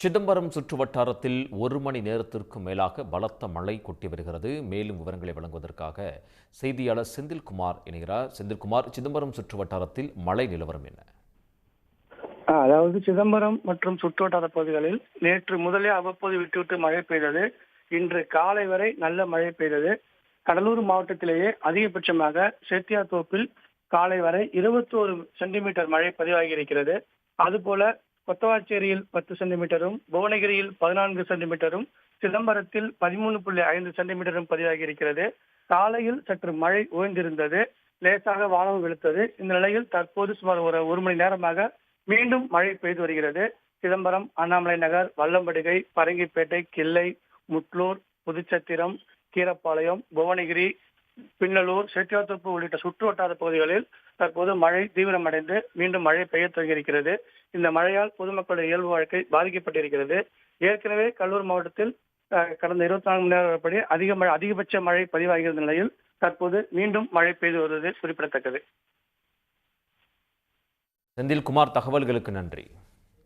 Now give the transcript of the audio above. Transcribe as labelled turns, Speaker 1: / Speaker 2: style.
Speaker 1: சிதம்பரம் சுற்று வட்டாரத்தில் 1 மணி நேரத்திற்கும் மேலாக பலத்த மழை கொட்டி வருகிறது. மேலும் விவரங்களை வழங்குவதற்காக செய்தியாளர் செந்தில்குமார் இணைகிறார். செந்தில்குமார், சிதம்பரம் சுற்று வட்டாரத்தில் மழை நிலவரம் என்ன?
Speaker 2: அதாவது சிதம்பரம் மற்றும் சுற்றுவட்டார பகுதிகளில் நேற்று முதலே அவ்வப்போது விட்டுவிட்டு மழை பெய்தது. இன்று காலை வரை நல்ல மழை பெய்தது. கடலூர் மாவட்டத்திலேயே அதிகபட்சமாக சேத்தியாத்தோப்பில் காலை வரை 21 சென்டிமீட்டர் மழை பதிவாகி இருக்கிறது. அதுபோல கொத்தவாச்சேரியில் 10 சென்டிமீட்டரும், புவனகிரியில் 14 சென்டிமீட்டரும், சிதம்பரத்தில் 13.5 சென்டிமீட்டரும் பதிவாகி இருக்கிறது. காலையில் சற்று மழை ஓய்ந்திருந்தது, லேசாக வானம் வெளுத்தது. இந்த நிலையில் தற்போது சுமார் ஒரு மணி நேரமாக மீண்டும் மழை பெய்து வருகிறது. சிதம்பரம், அண்ணாமலை நகர், வல்லம்படுகை, பரங்கிப்பேட்டை, கிள்ளை, முட்லூர், புதுச்சத்திரம், கீரப்பாளையம், புவனகிரி, பின்னலூர், சேத்தியாத்தோப்பு உள்ளிட்ட சுற்று வட்டார பகுதிகளில் தற்போது மழை தீவிரமடைந்து மீண்டும் மழை பெய்ய தொடங்கியிருக்கிறது. இந்த மழையால் பொதுமக்களுடைய இயல்பு வாழ்க்கை பாதிக்கப்பட்டிருக்கிறது. ஏற்கனவே கடலூர் மாவட்டத்தில் கடந்த 24 மணி நேரப்படி அதிகபட்ச மழை பதிவாகியிருந்த நிலையில் தற்போது மீண்டும் மழை பெய்து வருவது குறிப்பிடத்தக்கது.
Speaker 1: செந்தில்குமார், தகவல்களுக்கு நன்றி.